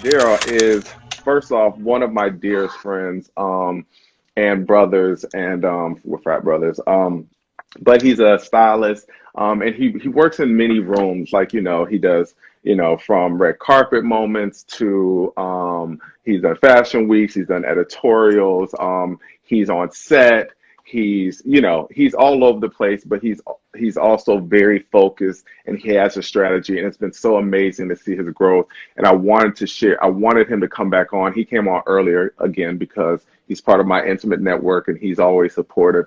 Darryl is first off one of my dearest friends, and brothers, and we're frat brothers. But he's a stylist, and he works in many rooms. Like he does from red carpet moments to he's done fashion weeks, he's done editorials, he's on set. He's all over the place, but he's also very focused, and he has a strategy, and it's been so amazing to see his growth. And I wanted him to come back on. He came on earlier again because he's part of my intimate network, and he's always supportive.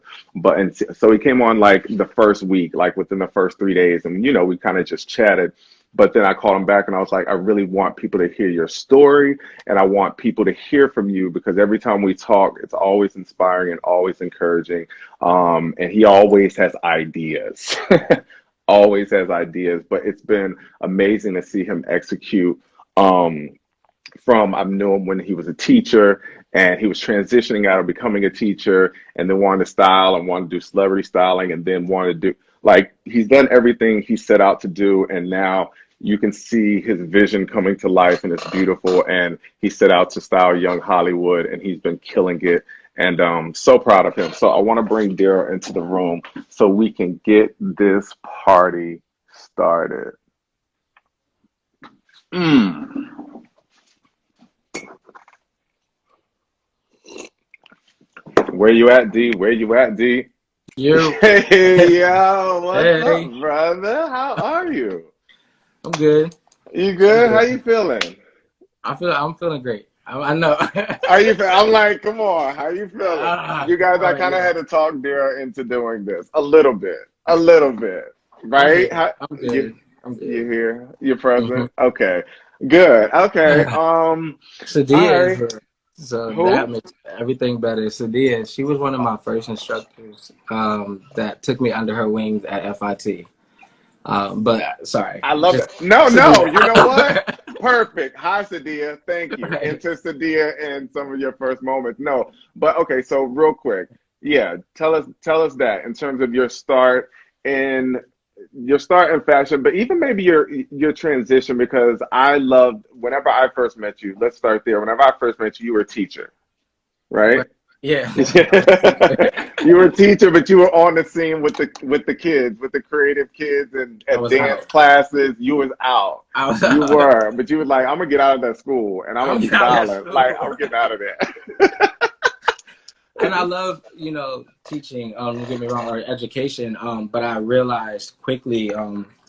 So he came on like the first week, like within the first 3 days, and we kind of just chatted. But then I called him back and I was like, I really want people to hear your story, and I want people to hear from you, because every time we talk, it's always inspiring and always encouraging. And he always has ideas, always has ideas. But it's been amazing to see him execute. I've known him when he was a teacher, and he was transitioning out of becoming a teacher, and then wanted to style and wanted to do celebrity styling, and then wanted to do, like, he's done everything he set out to do, and now you can see his vision coming to life, and it's beautiful. And he set out to style young Hollywood, and he's been killing it. And so proud of him. So I want to bring Darryl into the room so we can get this party started. Where you at, D? Where you at, D? You. Hey, yo, what's Hey. up, brother? How are you? I'm good. You good? How you feeling? I'm feeling great. I know. I'm like, come on. How you feeling? You guys, I kind of had to talk Darryl into doing this a little bit, right? I'm good. I'm good. You here? You're present? Okay, good. Okay. Sadia right. so Who? that makes everything better. Sadia, she was one of my first instructors that took me under her wings at FIT. But sorry. I love it. No, you know what? Perfect. Hi, Sadia. Thank you. Right. Into Sadia and some of your first moments. No, but okay. So real quick, yeah. Tell us that in terms of your start in fashion, but even maybe your transition, because I loved whenever I first met you. Let's start there. Whenever I first met you, you were a teacher, right? Yeah. You were a teacher, but you were on the scene with the kids, with the creative kids, and at dance classes. You was out. You were, but you was like, I'm gonna get out of that school, and I'm gonna be styling. Like, I'm getting out of there. And I love, teaching, don't get me wrong, or education, but I realized quickly,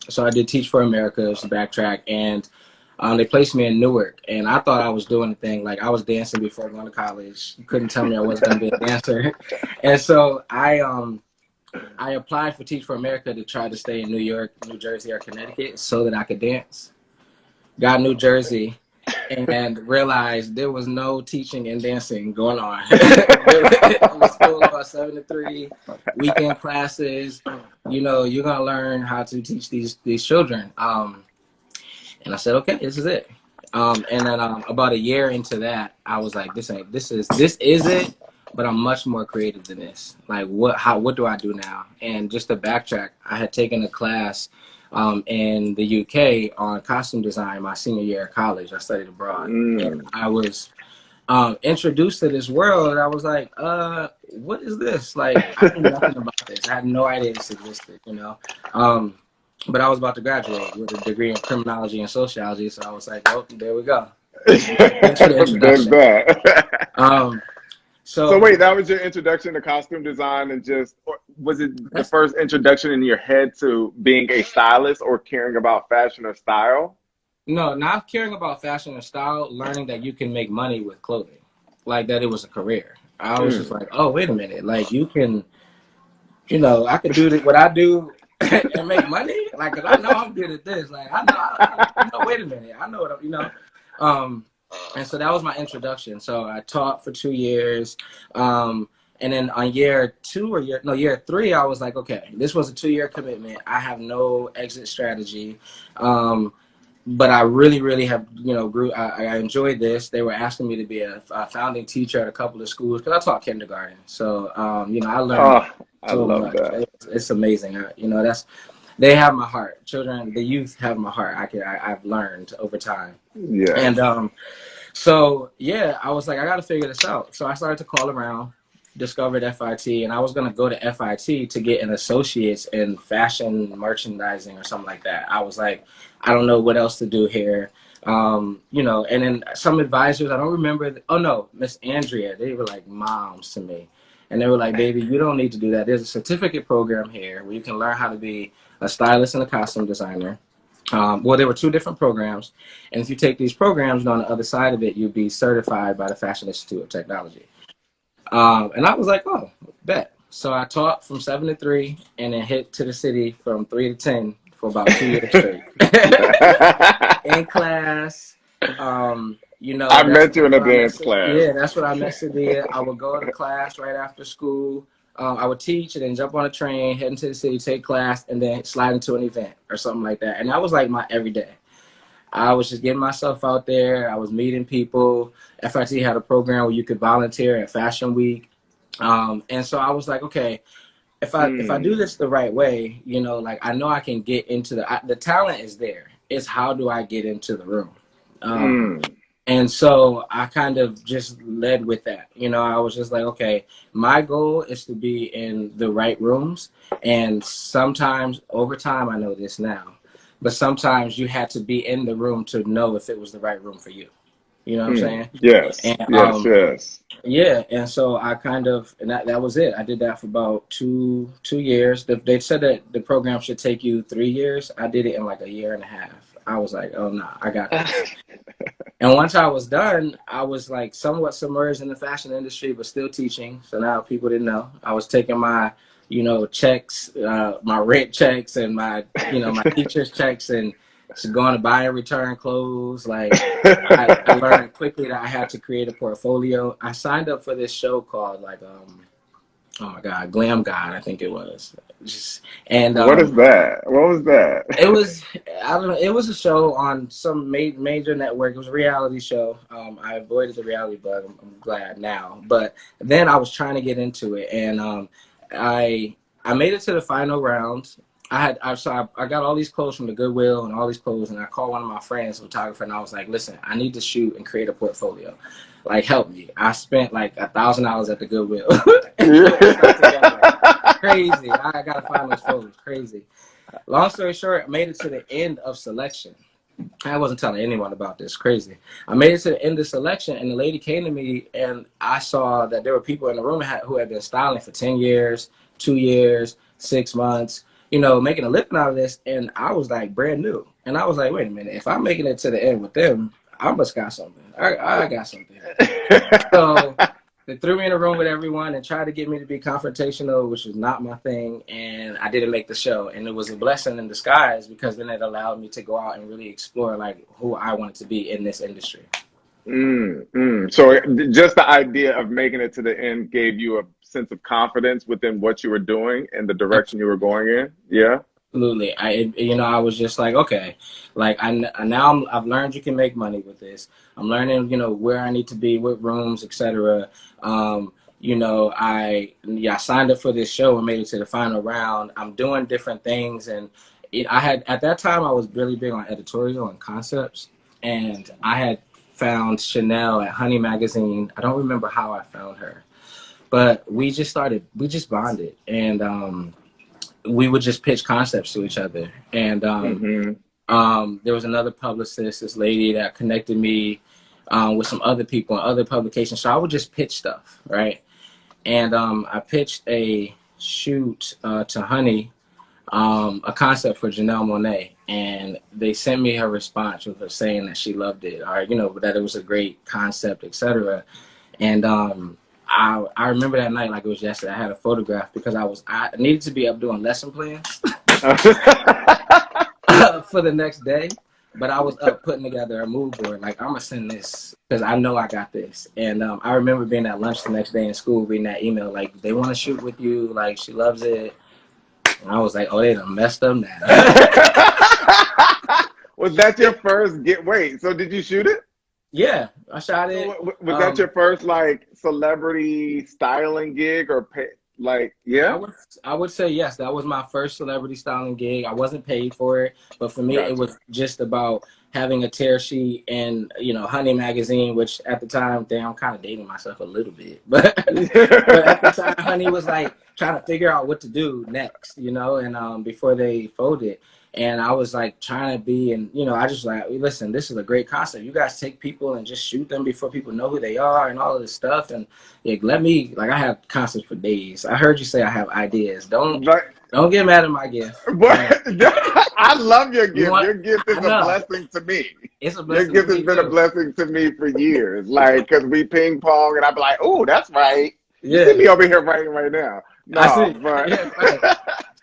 so I did Teach for America, to backtrack, and they placed me in Newark, and I thought I was doing the thing. Like, I was dancing before going to college. You couldn't tell me I wasn't going to be a dancer. And so I applied for Teach for America to try to stay in New York, New Jersey, or Connecticut so that I could dance. Got New Jersey and realized there was no teaching and dancing going on. It was full of 7 to 3 weekend classes. You're going to learn how to teach these children. And I said, okay, this is it. And then about a year into that, I was like, this is it, but I'm much more creative than this. Like, what do I do now? And just to backtrack, I had taken a class in the UK on costume design my senior year of college. I studied abroad. And I was introduced to this world, and I was like, what is this? Like, I knew nothing about this. I had no idea this existed, But I was about to graduate with a degree in criminology and sociology, so I was like, "Oh, there we go." Thanks for the introduction. So wait, that was your introduction to costume design, and was it the first introduction in your head to being a stylist or caring about fashion or style? No, not caring about fashion or style, learning that you can make money with clothing, like that it was a career. I was just like, oh, wait a minute, like you can, I could do what I do and make money, like, cause I know I'm good at this. Like, I know, wait a minute, I know what and so that was my introduction. So I taught for 2 years, and then on year 3, I was like, okay, this was a 2-year commitment. I have no exit strategy, but I really, really have, grew. I enjoyed this. They were asking me to be a founding teacher at a couple of schools because I taught kindergarten. So, I learned. I love that. It's amazing. They have my heart. Children, the youth have my heart. I've learned over time. Yes. And so yeah, I was like, I got to figure this out. So I started to call around, discovered FIT, and I was gonna go to FIT to get an associate's in fashion merchandising or something like that. I was like, I don't know what else to do here. You know, and then some advisors, I don't remember. Oh no, Miss Andrea, they were like moms to me. And they were like, baby, you don't need to do that. There's a certificate program here where you can learn how to be a stylist and a costume designer. Well, there were two different programs. And if you take these programs, on the other side of it, you'll be certified by the Fashion Institute of Technology. And I was like, oh, bet. So I taught from 7 to 3 and then hit to the city from 3 to 10 for about 2 years straight. In class, you know, I met you in a dance class. yeah, that's what I met Sadia. I would go to class right after school. I would teach and then jump on a train, head into the city, take class, and then slide into an event or something like that. And that was like my everyday. I was just getting myself out there. I was meeting people. FIT had a program where you could volunteer at Fashion Week. And so I was like, okay, if I do this the right way, you know, like I know I can get into the talent is there. It's how do I get into the room? And so I kind of just led with that. You know, I was just like, okay, my goal is to be in the right rooms. And sometimes over time, I know this now, but sometimes you had to be in the room to know if it was the right room for you. You know what I'm saying? Yes, And yes, yes. yeah, and so I kind of, and that was it. I did that for about two years. They said that the program should take you 3 years. I did it in like a year and a half. I was like, oh no, I got this. And once I was done, I was like somewhat submerged in the fashion industry, but still teaching. So now people didn't know. I was taking my, you know, checks, my rent checks and my, you know, my teacher's checks and just going to buy and return clothes. Like I learned quickly that I had to create a portfolio. I signed up for this show called like, oh my God, Glam God, I think it was. And What is that? What was that? it was, I don't know, it was a show on some major network. It was a reality show. I avoided the reality bug. I'm glad now. But then I was trying to get into it, and I made it to the final round. I got all these clothes from the Goodwill and all these clothes, and I called one of my friends, a photographer, and I was like, listen, I need to shoot and create a portfolio. Like, help me. I spent like $1,000 at the Goodwill. Crazy. I gotta find those photos. Crazy. Long story short, I made it to the end of selection. I wasn't telling anyone about this. Crazy. I made it to the end of selection, and the lady came to me, and I saw that there were people in the room who had been styling for 10 years, 2 years, 6 months, you know, making a living out of this. And I was like brand new. And I was like, wait a minute, if I'm making it to the end with them, I must got something. I got something. So they threw me in a room with everyone and tried to get me to be confrontational, which was not my thing. And I didn't make the show. And it was a blessing in disguise because then it allowed me to go out and really explore like who I wanted to be in this industry. So just the idea of making it to the end gave you a sense of confidence within what you were doing and the direction you were going in. Yeah. Absolutely. I was just like, okay, like I've learned you can make money with this. I'm learning, you know, where I need to be, what rooms, etc. You know, I signed up for this show and made it to the final round. I'm doing different things, and I had at that time I was really big on editorial and concepts, and I had found Chanel at Honey Magazine. I don't remember how I found her, but we just bonded, and we would just pitch concepts to each other. And there was another publicist, this lady that connected me with some other people and other publications. So I would just pitch stuff, right? And I pitched a shoot to Honey, a concept for Janelle Monáe. And they sent me her response with her saying that she loved it, or, you know, that it was a great concept, etc. And I remember that night like it was yesterday. I had a photograph because I needed to be up doing lesson plans for the next day, but I was up putting together a mood board. Like, I'm gonna send this because I know I got this. And I remember being at lunch the next day in school, reading that email like they want to shoot with you, like she loves it. And I was like, oh, they done messed up now. Was that your first wait, so did you shoot it? Yeah, I shot it. So, was that your first like celebrity styling gig or Like, yeah, I would say yes. That was my first celebrity styling gig. I wasn't paid for it, but for me, it gotcha. was just about having a tear sheet and Honey magazine, which at the time, damn, I'm kind of dating myself a little bit, but but at the time, Honey was like trying to figure out what to do next, and before they folded. And I was like trying to be, and I just like, listen, this is a great concept. You guys take people and just shoot them before people know who they are and all of this stuff. And like, I have concepts for days. I heard you say I have ideas. Like, Don't get mad at my gift. but I love your You gift. want? Your gift is I a know blessing to me. it's a Your blessing to gift has me been a too. blessing to me for years. Like, because we ping pong, and I'd be like, "Oh, that's right." You see Yeah, me over here writing right now. I No, see. but Yeah, right.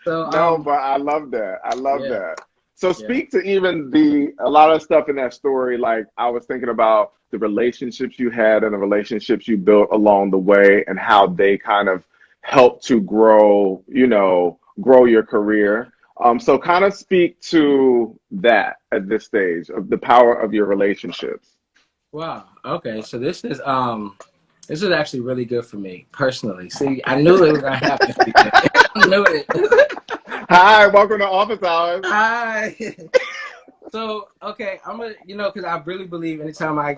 So no, but I love that. I love yeah, that. So yeah. speak to even a lot of stuff in that story. Like I was thinking about the relationships you had and the relationships you built along the way and how they kind of helped to grow, grow your career. So kind of speak to that at this stage of the power of your relationships. Wow. Okay. So this is actually really good for me personally. See, I knew it was gonna happen. I knew it. Hi, welcome to Office Hours. Hi. So okay, I'm gonna, because I really believe anytime I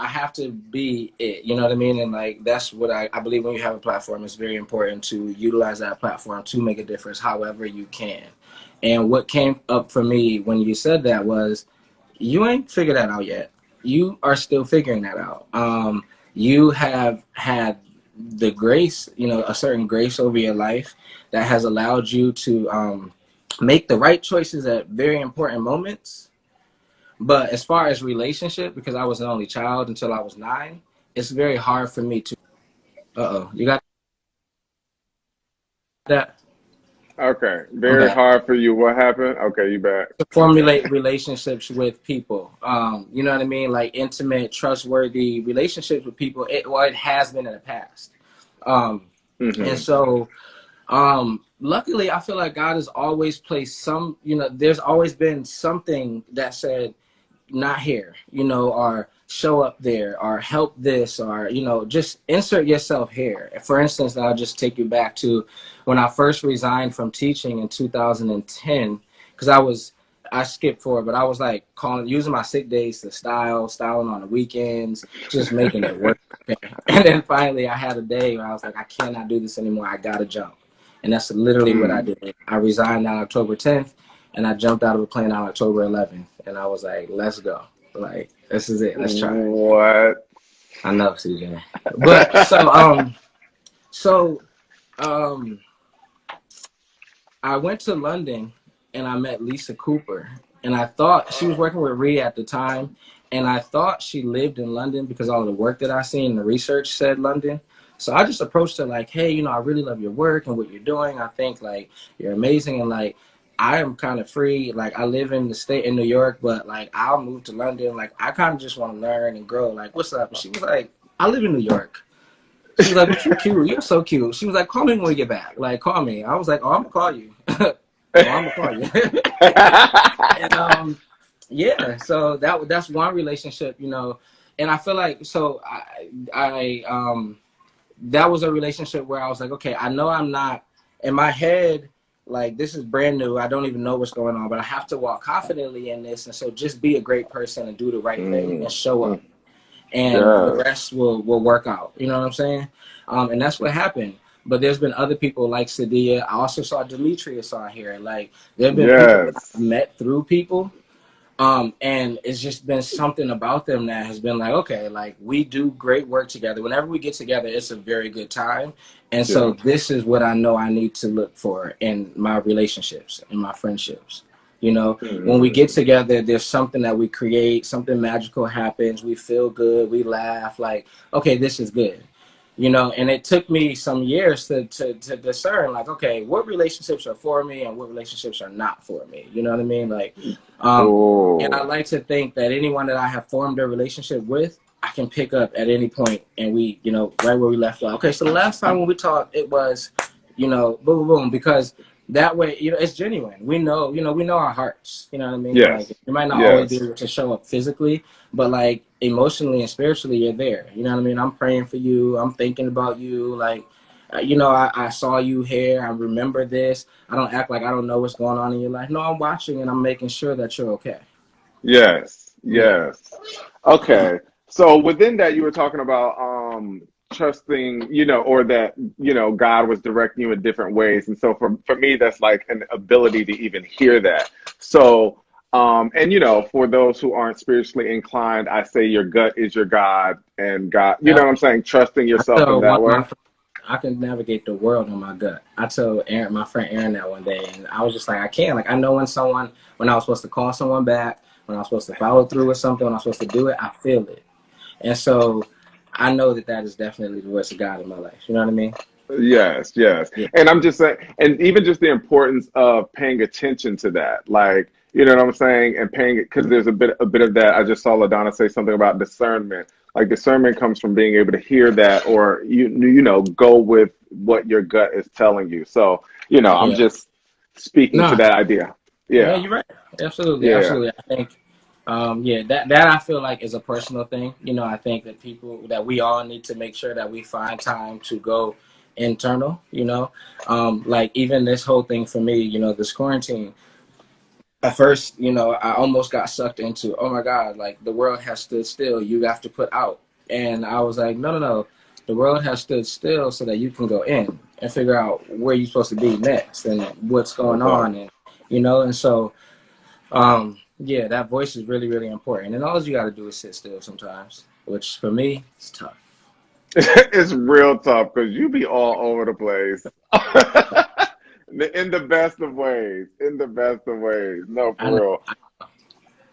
have to be it. You know what I mean? And like that's what I believe. When you have a platform, it's very important to utilize that platform to make a difference, however you can. And what came up for me when you said that was, you ain't figured that out yet. You are still figuring that out. You have had the grace, a certain grace over your life that has allowed you to make the right choices at very important moments. But as far as relationship, because I was an only child until I was 9, it's very hard for me to. You got that? Okay, I'm very back. hard for you. What happened? Okay, you back. To formulate relationships with people. You know what I mean? Like intimate, trustworthy relationships with people. It has been in the past. And Hmm. so, luckily, I feel like God has always placed there's always been something that said, not here, or show up there, or help this, or, just insert yourself here. For instance, I'll just take you back to when I first resigned from teaching in 2010, because I skipped forward, but I was like using my sick days to styling on the weekends, just making it work. And then finally I had a day where I was like, I cannot do this anymore. I gotta jump. And that's literally what I Mm. did. I resigned on October 10th and I jumped out of a plane on October 11th. And I was like, let's go. Like, this is it. Let's try. What? I know, CJ. But so um I went to London and I met Lisa Cooper. And I thought she was working with Rhea at the time. And I thought she lived in London because all the work that I seen, the research said London. So I just approached her like, hey, I really love your work and what you're doing. I think like you're amazing. And like, I am kind of free. Like I live in the state in New York, but like I'll move to London. Like I kind of just want to learn and grow. Like, what's up? And she was like, I live in New York. She was like, but you're cute. You're so cute. She was like, call me when we get back. Like, call me. I was like, oh, I'm going to call you. Oh, I'm going to call you. And yeah, so that's one relationship, and I feel like, so I that was a relationship where I was like, okay, I know I'm not in my head, like this is brand new. I don't even know what's going on, but I have to walk confidently in this. And so just be a great person and do the right thing Mm. and show Mm. up, and the Yes. rest will work out. You know what I'm saying? And that's what happened. But there's been other people like Sadia. I also saw Demetrius on here. Like there have been people that I've Yes. met through people, and it's just been something about them that has been like, okay, like we do great work together. Whenever we get together, it's a very good time. And so Yeah. this is what I know I need to look for in my relationships, in my friendships. When we get Mm. together, there's something that we create, something magical happens. We feel good, we laugh, like, okay, this is good. And it took me some years to discern, like, okay, what relationships are for me and what relationships are not for me. You know what I mean? Like, and I Oh. like to think that anyone that I have formed a relationship with, I can pick up at any point and we, right where we left off. Okay, so the last time when we talked, it was, boom, boom, boom, because that way, it's genuine. We know our hearts. You know what I mean? Like, Yes. you might not always be Yes. able to show up physically, but like emotionally and spiritually, you're there. You know what I mean? I'm praying for you. I'm thinking about you. Like, I saw you here. I remember this. I don't act like I don't know what's going on in your life. No, I'm watching and I'm making sure that you're okay. Yes, Yeah. yes. Okay. So within that, you were talking about trusting, or that, God was directing you in different ways. And so for me, that's like an ability to even hear that. So, and for those who aren't spiritually inclined, I say your gut is your God, and God, you know Yep. what I'm saying? Trusting I yourself in told one that of my way. friends, I can navigate the world on my gut. I told my friend Aaron that one day, and I was just like, I can't. Like, I know when I was supposed to call someone back, when I was supposed to follow through with something, when I was supposed to do it, I feel it. And so I know that that is definitely the voice of God in my life. You know what I mean? Yes, yes. Yeah. And I'm just saying, and even just the importance of paying attention to that, like, you know what I'm saying, and paying it because there's a bit of that. I just saw LaDonna say something about discernment. Like discernment comes from being able to hear that, or go with what your gut is telling you. So, I'm Yeah. just speaking to No, that idea. yeah, Yeah, you're right. Absolutely, yeah, absolutely. I think, yeah, that I feel like is a personal thing. I think that we all need to make sure that we find time to go internal. Like even this whole thing for me, this quarantine. At first, I almost got sucked into, oh my God, like the world has stood still. You have to put out, and I was like, no, no, no. The world has stood still so that you can go in and figure out where you're supposed to be next and what's going okay. on, and and so yeah, that voice is really, really important. And all you got to do is sit still sometimes, which for me is tough. It's real tough because you be all over the place. In the best of ways. In the best of ways. No, I know.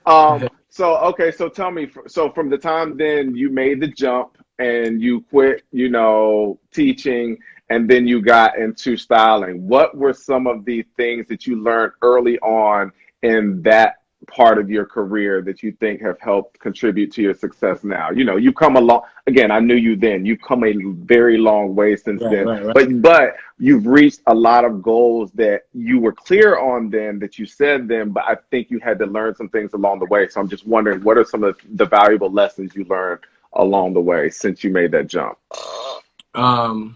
for real. So okay, so tell me, so from the time then you made the jump and you quit, teaching, and then you got into styling. What were some of the things that you learned early on in that part of your career that you think have helped contribute to your success now? You've come along, again, I knew you then. You've come a very long way since Right, then. right, right. But you've reached a lot of goals that you were clear on then, that you said then, but I think you had to learn some things along the way. So I'm just wondering, what are some of the valuable lessons you learned along the way since you made that jump? Um,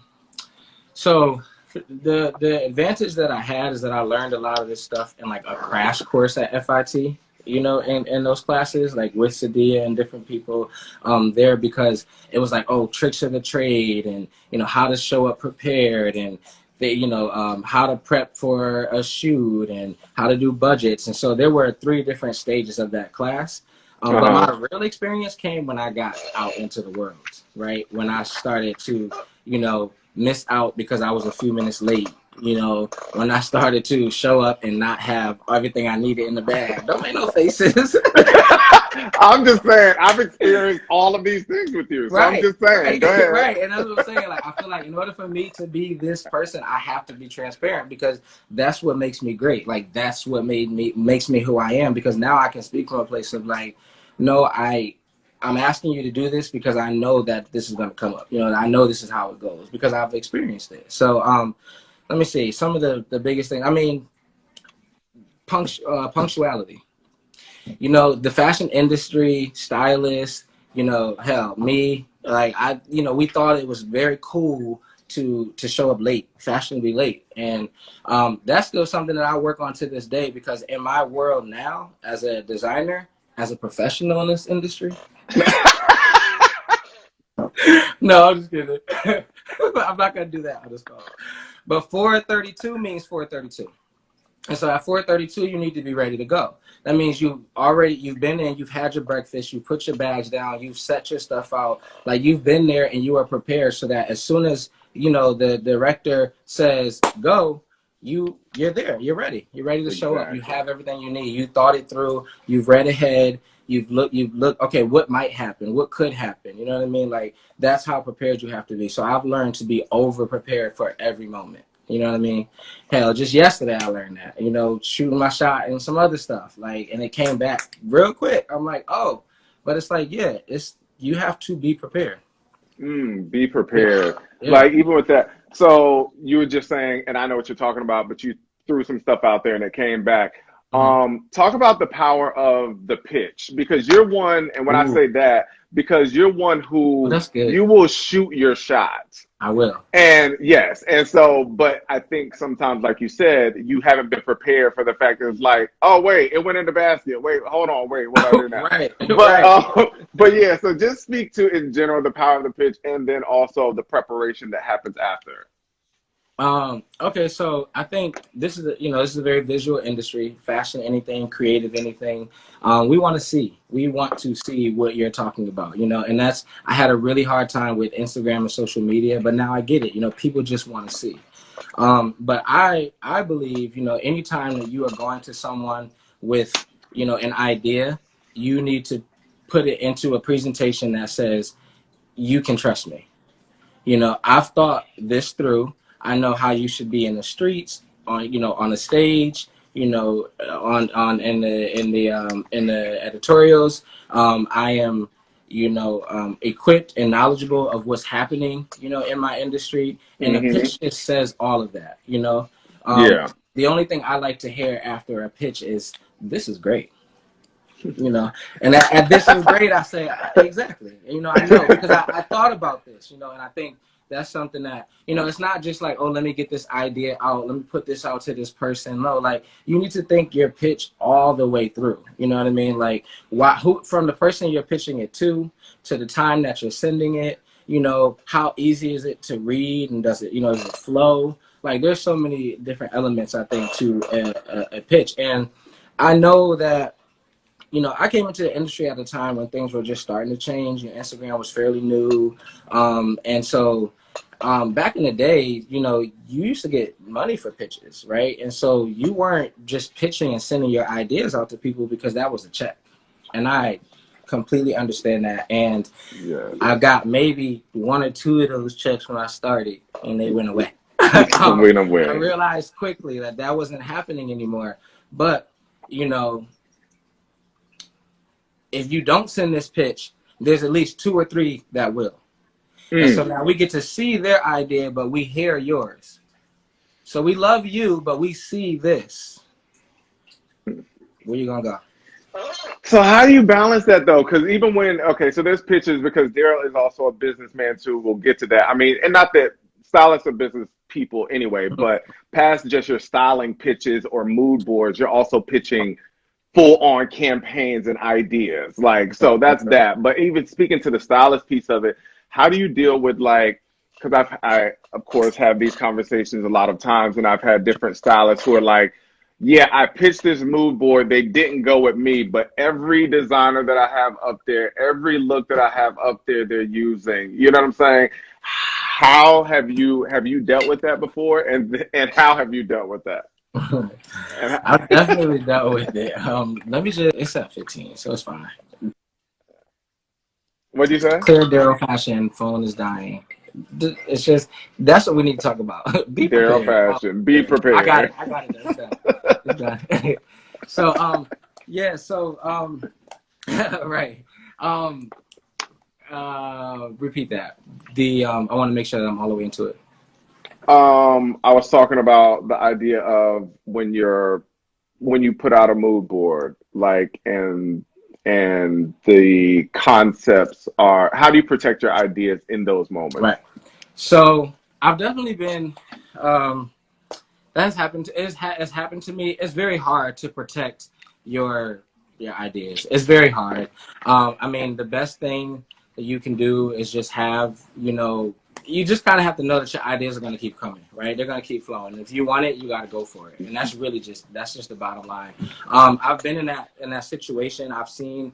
so the advantage that I had is that I learned a lot of this stuff in like a crash course at FIT. In those classes, like with Sadia and different people there, because it was like, oh, tricks of the trade, and how to show up prepared, and how to prep for a shoot, and how to do budgets. And so there were 3 different stages of that class. But Uh-huh. my real experience came when I got out into the world, right? When I started to, miss out because I was a few minutes late. When I started to show up and not have everything I needed in the bag. Don't make no faces. I'm just saying, I've experienced all of these things with you. So I'm Right, just saying, right, go ahead. right. And that's what I'm saying. Like, I feel like in order for me to be this person, I have to be transparent because that's what makes me great. Like, that's what makes me who I am. Because now I can speak from a place of like, no, I'm asking you to do this because I know that this is going to come up. I know this is how it goes because I've experienced it. So, let me see some of the biggest things. I mean, punctuality. The fashion industry, stylists, hell, me, like we thought it was very cool to show up late, fashionably late, and that's still something that I work on to this day because in my world now, as a designer, as a professional in this industry, no, I'm just kidding. I'm not gonna do that on this call. But 432 means 432. And so at 4:32, you need to be ready to go. That means you've been in, you've had your breakfast, you put your bags down, you've set your stuff out, like you've been there and you are prepared so that as soon as the director says go, you're there, you're ready to show up. You Exactly. have everything you need. You thought it through, you've read ahead, you've looked, okay, what might happen, what could happen, you know what I mean? Like that's how prepared you have to be. So I've learned to be over prepared for every moment. You know what I mean? Hell, just yesterday I learned that. Shooting my shot and some other stuff. Like, and it came back real quick. I'm like, oh, but it's like, yeah, you have to be prepared. Be Yeah, prepared. yeah, Like even with that. So you were just saying, and I know what you're talking about, but you threw some stuff out there and it came back. Talk about the power of the pitch, because you're one, and when I Ooh, say that, because you're one well, who that's good. you will shoot your shots. I will. And yes, and so, but I think sometimes, like you said, you haven't been prepared for the fact that it's like, oh wait, it went in the basket. Wait, hold on, wait, what do I do now? Right, But right. but yeah, so just speak to in general the power of the pitch, and then also the preparation that happens after. Okay, so I think this is this is a very visual industry, fashion, anything, creative, anything. We want to see what you're talking about, and I had a really hard time with Instagram and social media, but now I get it. People just want to see. But I believe, anytime that you are going to someone with, an idea, you need to put it into a presentation that says, you can trust me. I've thought this through. I know how you should be in the streets, on the stage, on in the editorials. I am, equipped and knowledgeable of what's happening, in my industry, and the Hmm. pitch just says all of that. Yeah. The only thing I like to hear after a pitch is, "This is great." And at this is great, I say, exactly. I know, because I thought about this, and I think that's something that, it's not just like, oh, let me get this idea out, let me put this out to this person. No, like, you need to think your pitch all the way through. You know what I mean? Like, who, from the person you're pitching it to the time that you're sending it, how easy is it to read, and does it flow? Like, there's so many different elements, I think, to a pitch. And I know that, I came into the industry at a time when things were just starting to change. Instagram was fairly new. And so back in the day, you used to get money for pitches, right? And so you weren't just pitching and sending your ideas out to people because that was a check. And I completely understand that. And Yeah. I got maybe one or two of those checks when I started, and they went away. Win a I win. realized quickly that wasn't happening anymore. But, if you don't send this pitch, there's at least 2 or 3 that will. And so Mm. now we get to see their idea, but we hear yours. So we love you, but we see this. Where you gonna go? So how do you balance that though? Because even when okay, so there's pitches, because Darryl is also a businessman too. We'll get to that. I mean, and not that stylists are business people anyway, but past just your styling pitches or mood boards, you're also pitching full on campaigns and ideas. Like, so that's that. But even speaking to the stylist piece of it, how do you deal with like, because I of course have these conversations a lot of times, and I've had different stylists who are like, yeah, I pitched this mood board. They didn't go with me, but every designer that I have up there, every look that I have up there, they're using. You know what I'm saying? How have you dealt with that before, and how have you dealt with that? And I've definitely dealt with it. Let me just, it's at 15, so it's fine. what'd you say? Clear Daryl fashion, phone is dying. It's just, that's what we need to talk about. Be Daryl prepared. fashion. Be I got it. prepared. I got it. It's done. It's done. So, yeah, so, right. Um, Repeat that. I want to make sure that I'm all the way into it. I was talking about the idea of when you put out a mood board, like, and the concepts are, how do you protect your ideas in those moments? Right. So I've definitely been, that has happened. It's happened to me. It's very hard to protect your ideas. It's very hard. I mean, the best thing that you can do is just have, you just kind of have to know that your ideas are going to keep coming, right? They're going to keep flowing. And if you want it, you got to go for it. And that's just the bottom line. I've been in that situation. I've seen,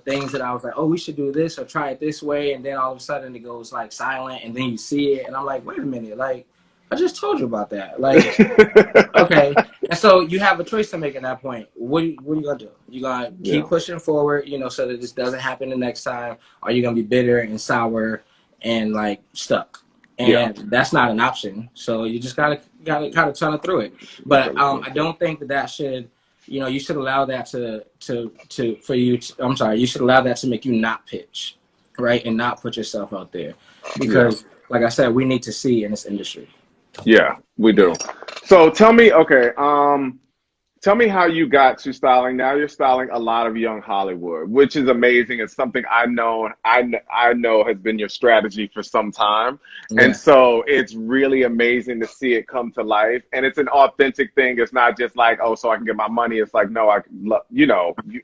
things that I was like, oh, we should do this or try it this way. And then all of a sudden it goes like silent, and then you see it. And I'm like, wait a minute, like, I just told you about that. Like, okay. And so you have a choice to make at that point. What are you gonna do? You gonna keep Yeah. pushing forward, so that this doesn't happen the next time? Or are you gonna be bitter and sour and like stuck? Yeah. And that's not an option. So you just gotta kind of tunnel through it. But I don't think that should, you should allow that you should allow that to make you not pitch, right, and not put yourself out there, Yeah. because like I said, we need to see in this industry. Yeah, we Yeah. do. So tell me, okay, Tell me how you got to styling. Now you're styling a lot of young Hollywood, which is amazing. It's something I know has been your strategy for some time, and Yeah, so it's really amazing to see it come to life. And it's an authentic thing. It's not just like, oh, so I can get my money. It's like, no, I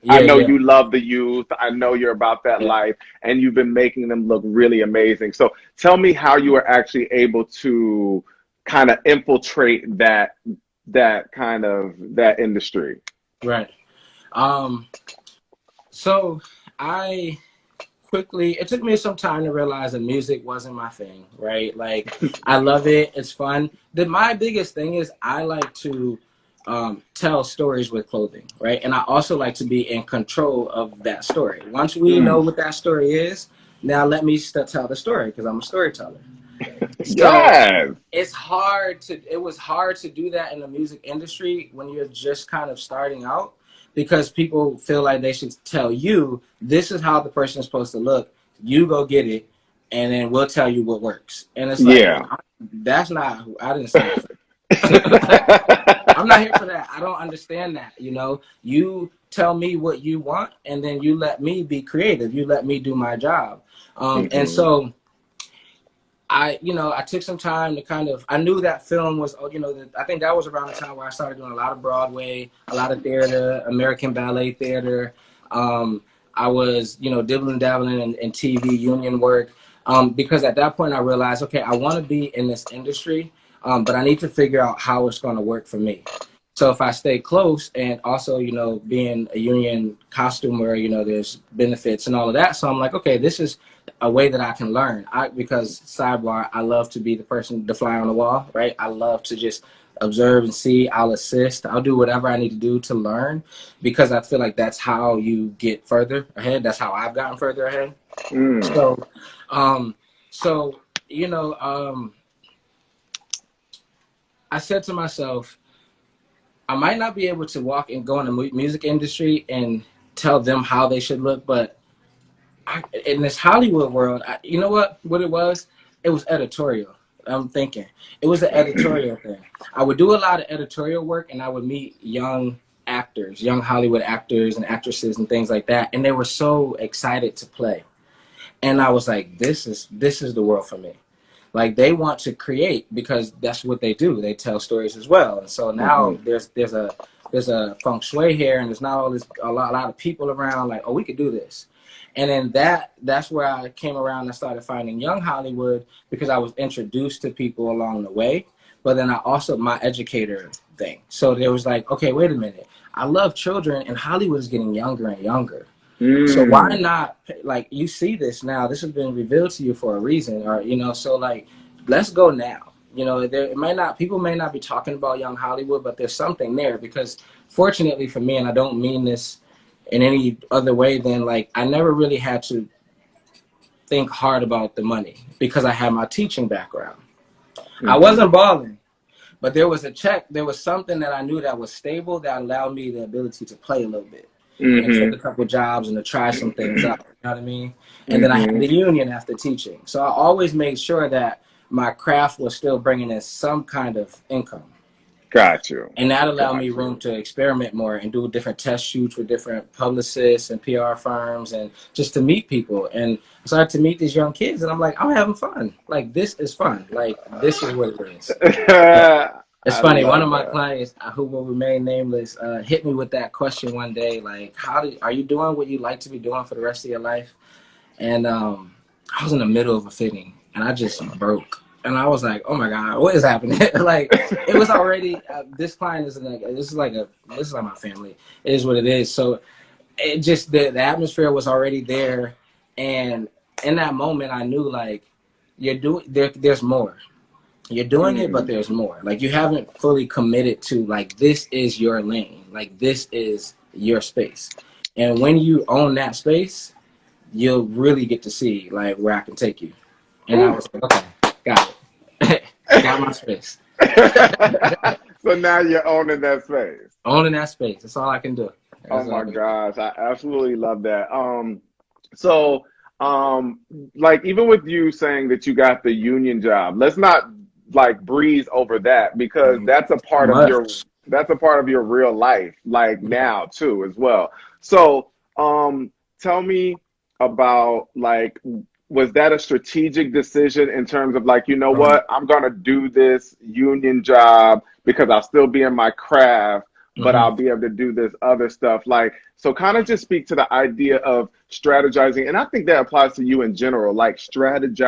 yeah, know yeah, you love the youth. I know you're about that yeah. life, and you've been making them look really amazing. So tell me how you were actually able to kind of infiltrate that industry. Right. Um, so I quickly, it took me some time to realize that music wasn't my thing, right? Like, I love it, it's fun. My biggest thing is I like to tell stories with clothing, right? And I also like to be in control of that story. Once we know Mm. what that story is, now let me tell the story because I'm a storyteller. So Yes. it was hard to do that in the music industry when you're just kind of starting out because people feel like they should tell you this is how the person is supposed to look. You go get it, and then we'll tell you what works. And it's like Yeah. that's not. I didn't sign up for that. I'm not here for that. I don't understand that. You tell me what you want, and then you let me be creative. You let me do my job. And Hmm. so I took some time to I knew that film was, I think that was around the time where I started doing a lot of Broadway, a lot of theater, American ballet theater. I was, dibbling dabbling in TV union work. Because at that point I realized, okay, I want to be in this industry, but I need to figure out how it's going to work for me. So if I stay close and also, being a union costumer, there's benefits and all of that. So I'm like, okay, this is a way that I can learn. Because sidebar, I love to be the person to fly on the wall, right? I love to just observe and see. I'll assist. I'll do whatever I need to do to learn because I feel like that's how you get further ahead. That's how I've gotten further ahead. Mm. So, um, so you know, um, I said to myself, I might not be able to walk and go in the music industry and tell them how they should look, but in this Hollywood world, you know what it was? It was editorial. I'm thinking it was an editorial thing. I would do a lot of editorial work, and I would meet young actors, young Hollywood actors and actresses, and things like that, and they were so excited to play. And I was like, this is the world for me. Like they want to create because that's what they do. They tell stories as well. And so Hmm. now there's a feng shui here, and there's not all this a lot of people around. Like, oh, we could do this. And then that's where I came around and started finding young Hollywood because I was introduced to people along the way. But then I also my educator thing. So there was like, okay, wait a minute. I love children, and Hollywood is getting younger and younger. So why Mm. not, like, you see this now, this has been revealed to you for a reason, or, so like, let's go now. People may not be talking about young Hollywood, but there's something there because fortunately for me, and I don't mean this in any other way than like, I never really had to think hard about the money because I had my teaching background. I Hmm. wasn't balling, but there was a check. There was something that I knew that was stable that allowed me the ability to play a little bit and to take Hmm. a couple jobs and to try some things out. You know what I mean? And then I had Hmm. the union after teaching. So I always made sure that my craft was still bringing in some kind of income. Got you. And that allowed me Got room you. to experiment more and do different test shoots with different publicists and PR firms and just to meet people. And I started to meet these young kids and I'm like, I'm having fun. Like, this is fun. Like, this is what it is. It's I funny. One of love my that. clients, who will remain nameless, hit me with that question one day, like, are you doing what you like to be doing for the rest of your life?" And I was in the middle of a fitting, and I just broke, and I was like, "Oh my god, what is happening?" Like, it was already. This client is like, this is like my family. It is what it is. So it just the atmosphere was already there, and in that moment, I knew like, you're doing there. There's more. You're doing it, but Mm. there's more. Like you haven't fully committed to like this is your lane. Like this is your space. And when you own that space, you'll really get to see like where I can take you. And I Whew. was like, okay, got it. Got my space. So now you're owning that space. Owning that space. That's all I can do. Oh That's all my I can do. gosh, I absolutely love that. So like even with you saying that you got the union job, let's not like breeze over that because that's a Too part of your much. that's a part of your real life, like Yeah. now too, as well. So, tell me about like, was that a strategic decision in terms of like, you know what, I'm gonna do this union job because I'll still be in my craft, but Mm-hmm. I'll be able to do this other stuff. Like, so kind of just speak to the idea of strategizing. And I think that applies to you in general, like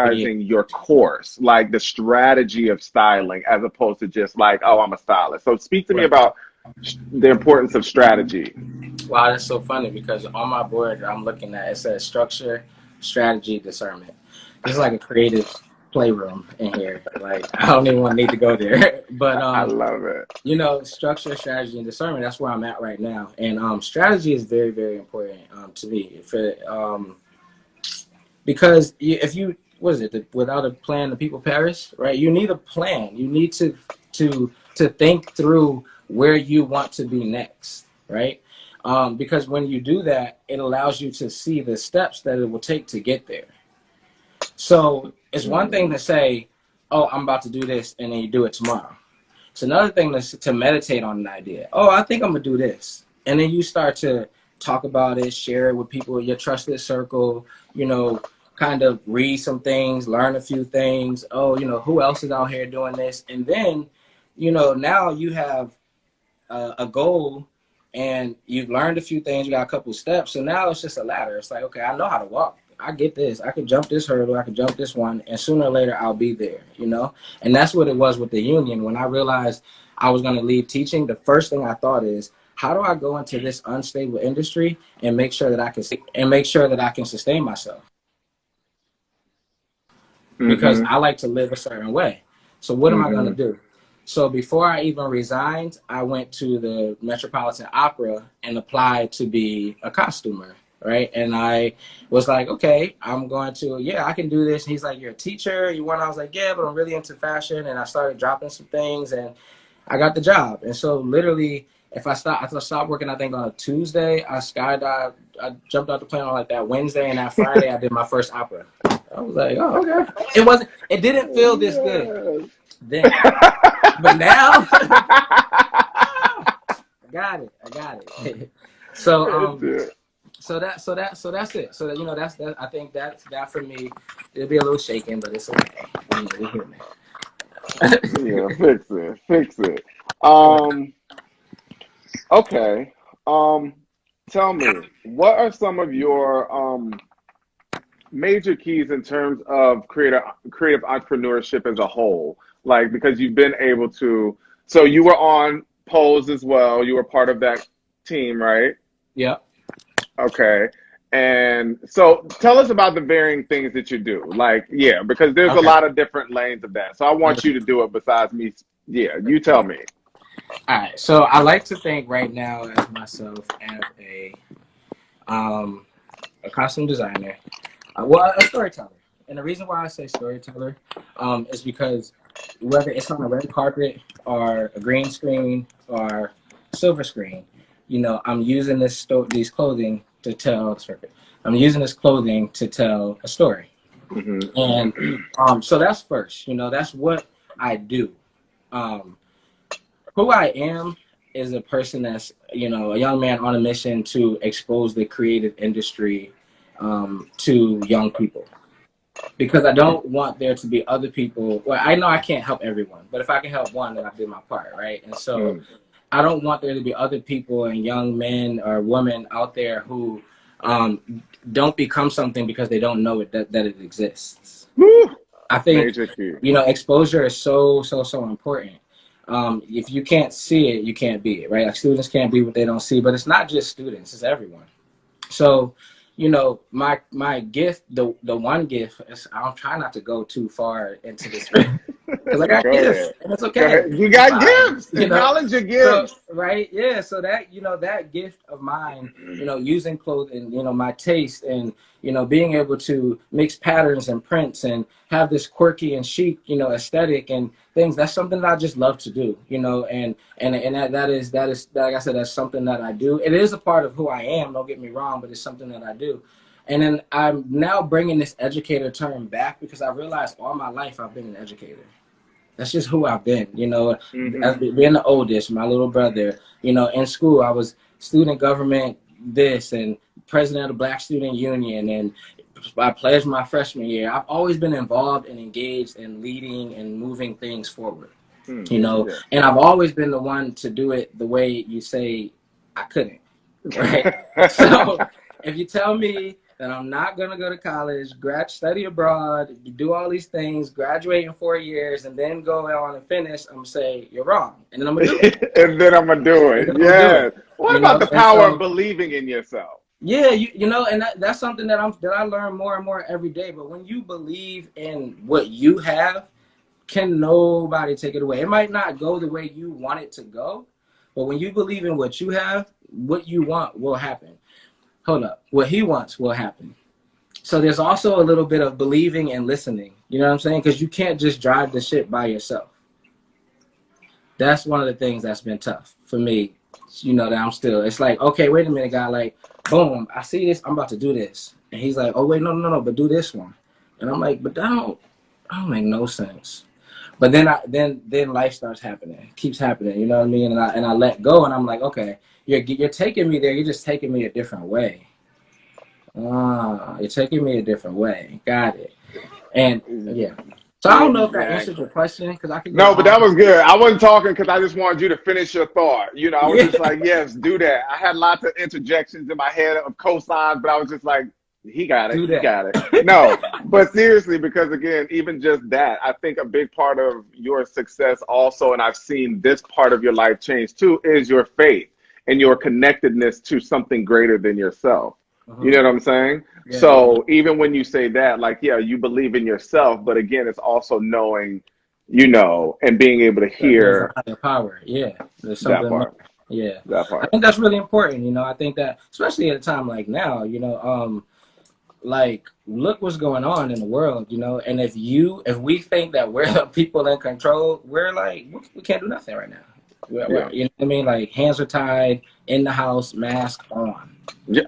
Yeah. strategizing your course, like the strategy of styling as opposed to just like, oh, I'm a stylist. So speak to me Right. about the importance of strategy. Wow, that's so funny because on my board I'm looking at, it says structure, strategy, discernment. This is like a creative playroom in here. Like I don't even want to need to go there. But I love it. you know, structure, strategy, and discernment. That's where I'm at right now. And strategy is very, very important to me. If it, because if you what is it? Without a plan, the people perish. Right? You need a plan. You need to think through where you want to be next. Right? Because when you do that, it allows you to see the steps that it will take to get there. So it's one thing Mm-hmm. to say, "Oh, I'm about to do this," and then you do it tomorrow. It's another thing to meditate on an idea. Oh, I think I'm gonna do this, and then you start to talk about it, share it with people in your trusted circle. You know, kind of read some things, learn a few things. Oh, you know, who else is out here doing this? And then, you know, now you have a goal, and you've learned a few things. You got a couple steps, so now it's just a ladder. It's like, okay, I know how to walk. I get this. I can jump this hurdle. I can jump this one, and sooner or later I'll be there. You know, and that's what it was with the union. When I realized I was going to leave teaching, the first thing I thought is, how do I go into this unstable industry and make sure that I can sustain myself? Because Mm-hmm. I like to live a certain way. So what am I going to Mm-hmm. do? So before I even resigned, I went to the Metropolitan Opera and applied to be a costumer, right? And I was like, okay, I'm going to, yeah, I can do this. And he's like, you're a teacher, you want? I was like, yeah, but I'm really into fashion. And I started dropping some things, and I got the job. And so literally, if I stopped working, I think on a Tuesday, I skydived, I jumped out the plane on like that Wednesday, and that Friday I did my first opera. I was like, oh, okay. It didn't feel this good Yes. then, but now, I got it. so, It did. so that's it. So that, you know, that's that. I think that for me, it'll be a little shaken, but it's okay. You know, we're human. Yeah, fix it. Fix it. Right. Okay. Um, Tell me, what are some of your major keys in terms of creative entrepreneurship as a whole? Like, because you've been able to, so you were on Pose as well. You were part of that team, right? Yep. Okay. And so tell us about the varying things that you do. Like, yeah, because there's a Okay. lot of different lanes of that. So I want you to do it besides me. Yeah, you tell me. All right. So I like to think right now as myself as um a costume designer, well, a storyteller. And the reason why I say storyteller is because whether it's on a red carpet or a green screen or silver screen, you know, I'm using these clothing to tell. It's perfect. I'm using this clothing to tell a story, Hmm. and so that's first. You know, that's what I do. Um, who I am is a person that's, you know, a young man on a mission to expose the creative industry to young people, because I don't want there to be other people. Well, I know I can't help everyone, but if I can help one, then I did my part, right? And so I don't want there to be other people and young men or women out there who don't become something because they don't know that it exists. Woo! I think, Major key. you know, exposure is so important. If you can't see it, you can't be it, right? Like students can't be what they don't see, but it's not just students; it's everyone. So, you know, my gift, the one gift is, I'm trying not to go too far into this because I got Go gifts ahead. and it's Go okay. ahead. You It's got fine, gifts. you know. Acknowledge your So gifts. right, yeah. So that, you know, that gift of mine, you know, using clothing, you know, my taste, and you know, being able to mix patterns and prints and have this quirky and chic, you know, aesthetic and things. That's something that I just love to do, you know, and that is like I said, that's something that I do. It is a part of who I am. Don't get me wrong, but it's something that I do. And then I'm now bringing this educator term back because I realized all my life I've been an educator. That's just who I've been, you know. As Mm-hmm. being the oldest, my little brother, you know, in school, I was student government this and president of the Black Student Union, and I pledged my freshman year. I've always been involved and engaged in leading and moving things forward, Mm, you know, yeah. and I've always been the one to do it the way you say I couldn't, right? So if you tell me that I'm not gonna go to college, study abroad, do all these things, graduate in 4 years, and then go on and finish, I'm gonna say you're wrong, and then I'm gonna do it. And then I'm gonna do it. And then I'm gonna do Yes. it. What You about know, the and power of so believing in yourself? yeah, you know, and that's something that I learn more and more every day. But when you believe in what you have, can nobody take it away. It might not go the way you want it to go, but when you believe in what you have, what you want will happen. Hold up, what he wants will happen. So there's also a little bit of believing and listening. You know what I'm saying? Because you can't just drive the shit by yourself. That's one of the things that's been tough for me. You know, that I'm still. It's like, okay, wait a minute, guy. Like, boom, I see this. I'm about to do this, and he's like, oh wait, no, but do this one, and I'm like, but that don't make no sense. But then life starts happening, it keeps happening. You know what I mean? And I let go, and I'm like, okay, you're taking me there. You're just taking me a different way. You're taking me a different way. Got it. And yeah. So I don't know if that answered Exactly. your question because I could go No, but on. that was good. I wasn't talking because I just wanted you to finish your thought. You know, I was Yeah, just like, yes, do that. I had lots of interjections in my head of cosigns, but I was just like, he got it. do He that. got it. No, but seriously, because again, even just that, I think a big part of your success also, and I've seen this part of your life change too, is your faith and your connectedness to something greater than yourself. You Uh-huh. know what I'm saying? Yeah. So even when you say that, like, yeah, you believe in yourself, but again, it's also knowing, you know, and being able to That there's a hear higher power. Yeah, there's that something more. part, Yeah, that I part. think that's really important. You know, I think that especially at a time like now, you know, like look what's going on in the world, you know, and if we think that we're the people in control, we're like we can't do nothing right now. Yeah. You know what I mean? Like hands are tied in the house, mask on. Yeah.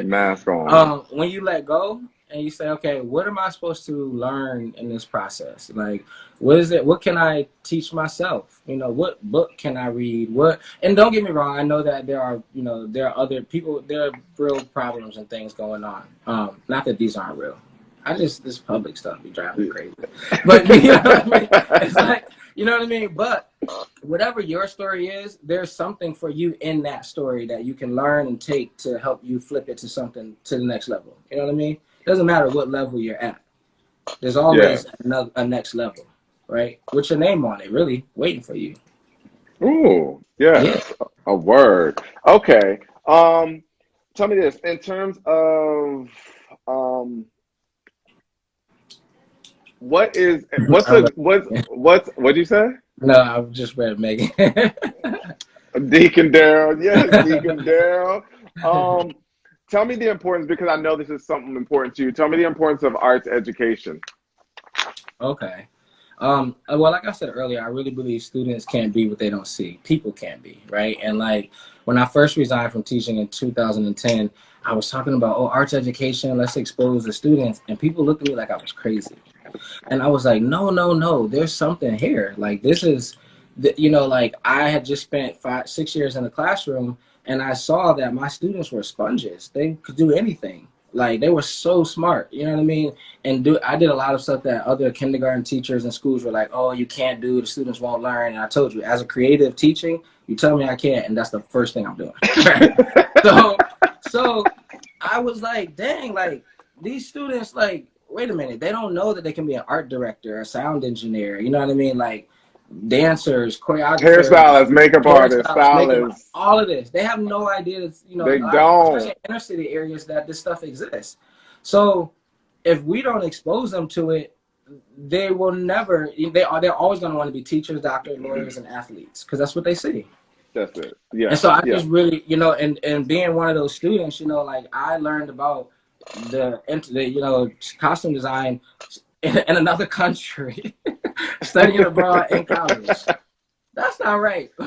Mask on. When you let go and you say, okay, what am I supposed to learn in this process? Like, what is it? What can I teach myself? You know, what book can I read? What? And don't get me wrong, I know that there are, you know, there are other people, there are real problems and things going on. Not that these aren't real. This public stuff be driving me crazy. But you know what I mean? It's like, you know what I mean? But whatever your story is, there's something for you in that story that you can learn and take to help you flip it to something to the next level. You know what I mean? It doesn't matter what level you're at. There's Yeah. always a next level, right? With your name on it, really waiting for you. Ooh, Yeah. yes. A word. Okay. Tell me this. In terms of um I love what'd you say? No, I've just read Megan. Deacon Darryl, yes, Deacon Darryl. Um, Tell me the importance, because I know this is something important to you. Tell me the importance of arts education. Okay. Well, like I said earlier, I really believe students can't be what they don't see. People can't be, right? And like when I first resigned from teaching in 2010, I was talking about, oh, arts education, let's expose the students. And people looked at me like I was crazy. And I was like, no, there's something here. Like this is, you know, like I had just spent 6 years in the classroom and I saw that my students were sponges. They could do anything. Like they were so smart, you know what I mean? And I did a lot of stuff that other kindergarten teachers and schools were like, oh, you can't do, the students won't learn. And I told you, as a creative teaching, you tell me I can't, and that's the first thing I'm doing. so, so I was like, dang, like these students, like, wait a minute, they don't know that they can be an art director, a sound engineer, you know what I mean? Like dancers, choreographers, Hairstylists, makeup artists, hairstylists, makeup, stylists. all of this. They have no idea that, you know, They especially don't. in inner city areas that this stuff exists. So if we don't expose them to it, they will never, they're always going to want to be teachers, doctors, lawyers, and athletes because that's what they see. That's it. And Yeah, so I yeah. just really, you know, and being one of those students, you know, like I learned about the you know, costume design in another country, studying abroad in college. That's not right. You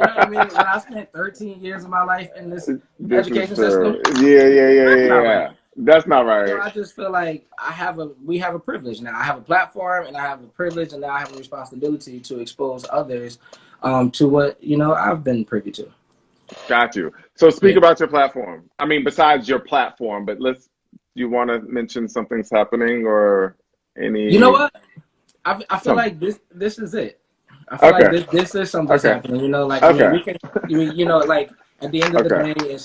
know what I mean? When I spent 13 years of my life in this This is education system, true. Yeah, yeah, yeah, that's yeah, not yeah. right. That's not So right. I just feel like we have a privilege now. I have a platform, and I have a privilege, and now I have a responsibility to expose others to what I've been privy to. Got you. So speak Yeah. about your platform. I mean, besides your platform, but you want to mention something's happening or You know any, what? I feel some, like this is it. I feel like okay, this is something that's okay, happening. Like I mean, okay, we can, like at the end of the okay. day,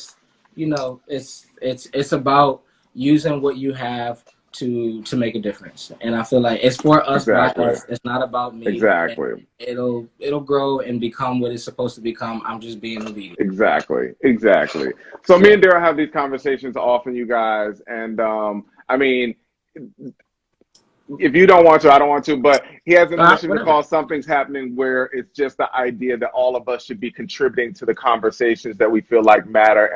it's about using what you have to make a difference. And I feel like it's for us by Exactly. us. It's not about me. And Exactly. it'll grow and become what it's supposed to become. I'm just being obedient. Exactly. Exactly. So me Yeah. and Daryl have these conversations often, you guys, and I mean, if you don't want to, I don't want to, but he has an All right. initiative Whatever. called Something's Happening, where it's just the idea that all of us should be contributing to the conversations that we feel like matter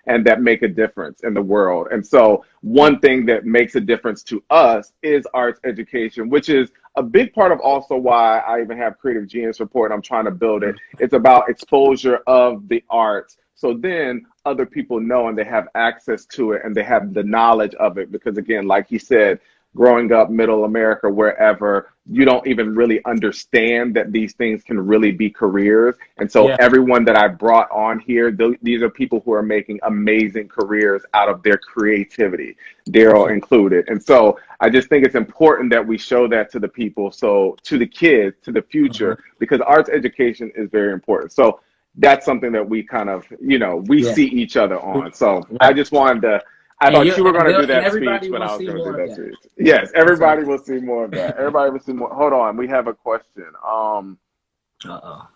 and that make a difference in the world. And so one thing that makes a difference to us is arts education, which is a big part of also why I even have Creative Genius Report. I'm trying to build it. It's about exposure of the arts. So then other people know and they have access to it and they have the knowledge of it. Because again, like he said, growing up middle America, wherever, you don't even really understand that these things can really be careers. And so Yeah. everyone that I brought on here, these are people who are making amazing careers out of their creativity, Daryl Absolutely. included. And so I just think it's important that we show that to the people, so to the kids, to the Mhm. future, because arts education is very important. So that's something that we kind of, we Yeah. see each other on. So I Right. just wanted to, I And thought you were going to do and that speech, everybody but will I was see going to do more of that that. speech. Yes, That's everybody right. will see more of that. Everybody will see more. Hold on, we have a question. Uh-oh.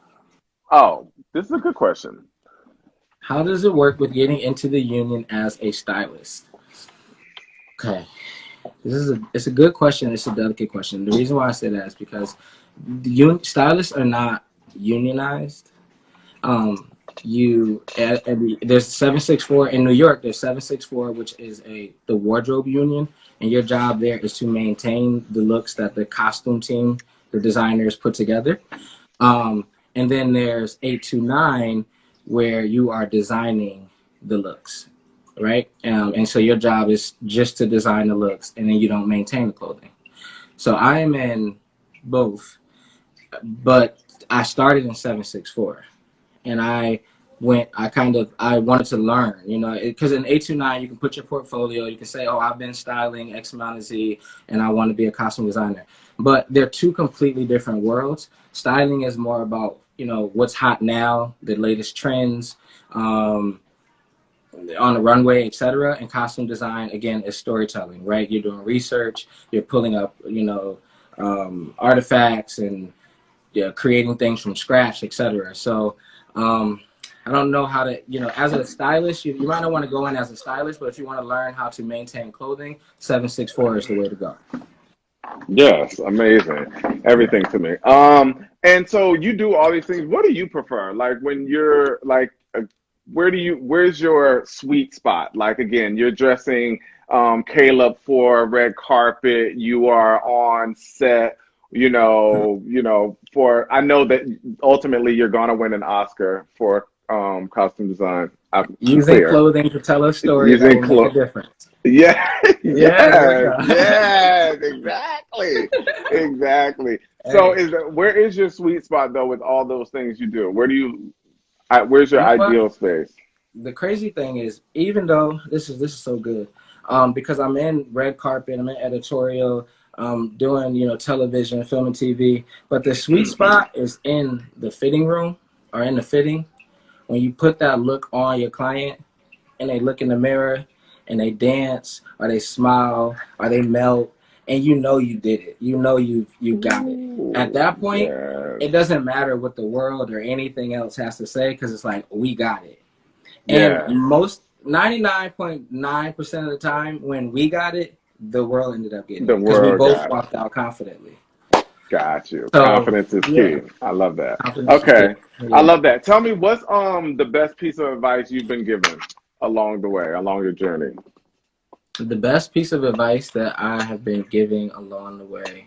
Oh, this is a good question. How does it work with getting into the union as a stylist? Okay. It's a good question. It's a delicate question. The reason why I say that is because stylists are not unionized. Um, there's 764 in New York. There's 764, which is the wardrobe union, and your job there is to maintain the looks that the costume team, the designers put together. And then there's 829, where you are designing the looks, right? And so your job is just to design the looks, and then you don't maintain the clothing. So I am in both, but I started in 764, and I wanted to learn, because in 829 you can put your portfolio, you can say, oh, I've been styling X amount of Z, and I want to be a costume designer. But they're two completely different worlds. Styling is more about what's hot now, the latest trends, um, on the runway, etc. And costume design, again, is storytelling, right? You're doing research, you're pulling up artifacts, and creating things from scratch, etc. So um, I don't know how to, as a stylist, you might not want to go in as a stylist, but if you want to learn how to maintain clothing, 764 is the way to go. Yes, amazing. Yeah. Everything to me. And so you do all these things. What do you prefer? Like when you're like, where's your sweet spot? Like again, you're dressing Caleb for a red carpet. You are on set. For I know that ultimately you're gonna win an Oscar for costume design. I'm Using clear. clothing to tell a story that Using will make a clothes. difference. Yeah, Yeah, there we yes, go. yes, exactly, exactly. So, Hey, where is your sweet spot though with all those things you do? Where's your you know what? ideal space? The crazy thing is, even though this is so good, because I'm in red carpet, I'm in editorial, doing television, film, and TV. But the sweet spot is in the fitting room or in the fitting, when you put that look on your client and they look in the mirror and they dance or they smile or they melt, and you did it. You got it. At Ooh, that point, yes, it doesn't matter what the world or anything else has to say, because it's like we got it. And yes. most 99.9% of the time when we got it, the world ended up getting The it because we world both got it. walked out confidently. Got you. So Confidence is yeah, key. I love that. confidence is key. Okay, I Yeah. love that. Tell me, what's the best piece of advice you've been given along the way, along your journey? The best piece of advice that I have been giving along the way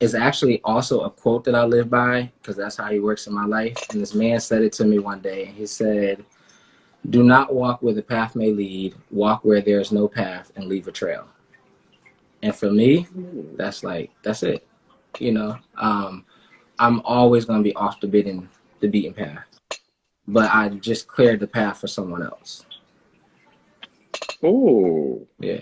is actually also a quote that I live by, because that's how he works in my life. And this man said it to me one day, and he said, Do not walk where the path may lead. Walk where there is no path and leave a trail. And for me, that's it. You know, I'm always gonna be off the beaten path, but I just cleared the path for someone else. Oh, Yeah.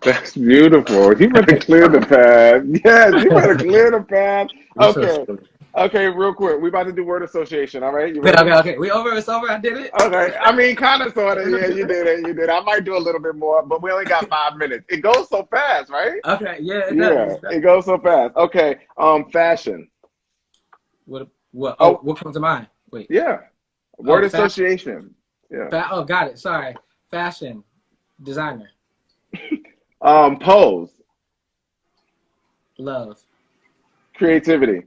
that's beautiful. You better clear the path. Yes, you better clear the path. You're so Okay. silly. Okay, real quick. We about to do word association. All right, you Okay, ready? okay, okay. We over. It's over. I did it. Okay. I mean, kind of, sort of. Yeah, you did it. You did. I might do a little bit more, but we only got 5 minutes. It goes so fast, right? Okay. Yeah, it does. Yeah, it goes so fast. Okay. Fashion. What? What? Oh, Oh, what comes to mind? Wait. yeah. Oh, Word association. Yeah. oh, got it. Sorry. Fashion designer. Pose. Love. Creativity.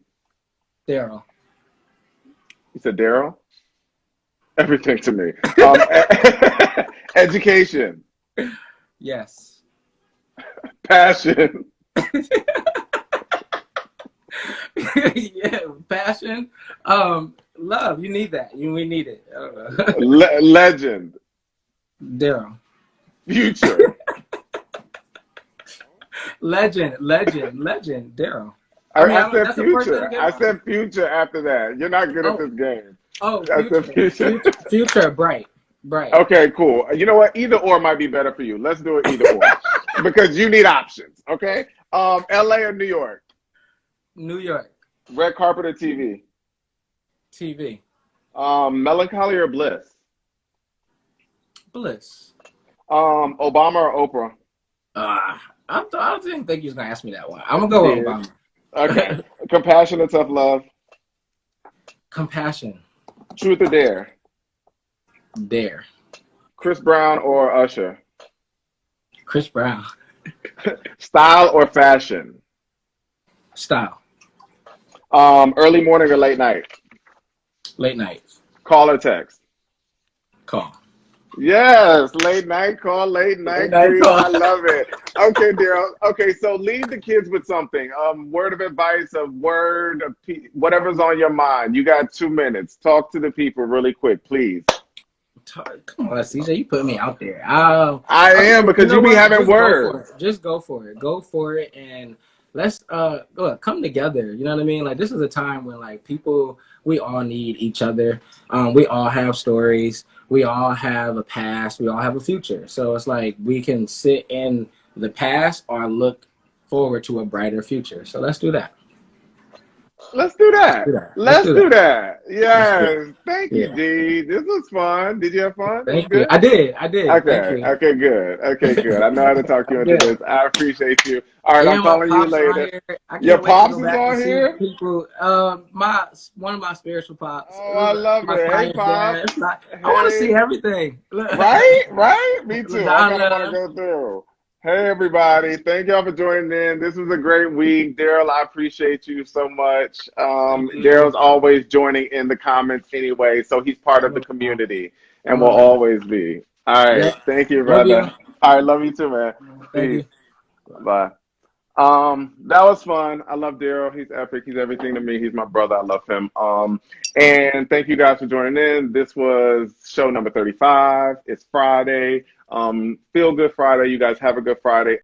Daryl. You said Darryl? Everything to me. Education. Yes. Passion. Yeah. Passion. Love. You need that. We need it. Legend. Daryl. Future. Legend. Daryl. I I, mean, I said that's the first thing to future. get I on. said future after that. You're not good at Oh, this game. oh, I said future. future, bright. Okay, cool. You know what? Either or might be better for you. Let's do it either or because you need options. Okay. LA or New York? New York. Red carpet or TV? TV. Melancholy or bliss? Bliss. Obama or Oprah? I didn't think you was gonna ask me that one. I'm gonna You go with did. Obama. Okay. Compassion or tough love? Compassion. Truth or dare? Dare. Chris Brown or Usher? Chris Brown. Style or fashion? Style. Early morning or late night? Late night. Call or text? Call. Yes, late night call, late Late night night greet. call. I love it. Okay, Daryl. Okay, so leave the kids with something. Word of advice, a word, whatever's on your mind. You got 2 minutes. Talk to the people really quick, please. Come on, CJ, you put me out there. I am You because know you be what? having Just go for words. it. Just go for it. Go for it, and let's come together. You know what I mean? Like this is a time when like people, we all need each other. We all have stories. We all have a past. We all have a future. So it's like we can sit in the past or look forward to a brighter future. So let's do that. Let's do Let's that. do that. Let's Let's do do that. that. Let's do that. Yes. Thank you, Yeah. D. This was fun. Did you have fun? It was Thank you. good? I did. I did. Thank Okay. you. Okay, good. Okay, good. I know how to talk you I'm into good. this. I appreciate you. All right, I'm And my calling you pops are later. here. I Your can't wait to go pops is back and on see here? people. One of my spiritual pops, Oh, I love my it. Hey, science Pop. dad. I want to see Hey. everything. Right? Right? Me too. I kind of want to LaDonna. go through. Hey, everybody. Thank y'all for joining in. This was a great week. Daryl, I appreciate you so much. Thank you. Daryl's always joining in the comments anyway, so he's part of the Oh, community and will oh, always be. All right. yeah. Thank you, Love you. brother. All right. Love you too, man. Thank Peace. you. Bye. That was fun. I love Daryl. He's epic. He's everything to me. He's my brother. I love him. And thank you guys for joining in. This was show number 35. It's Friday. Feel good Friday. You guys have a good Friday.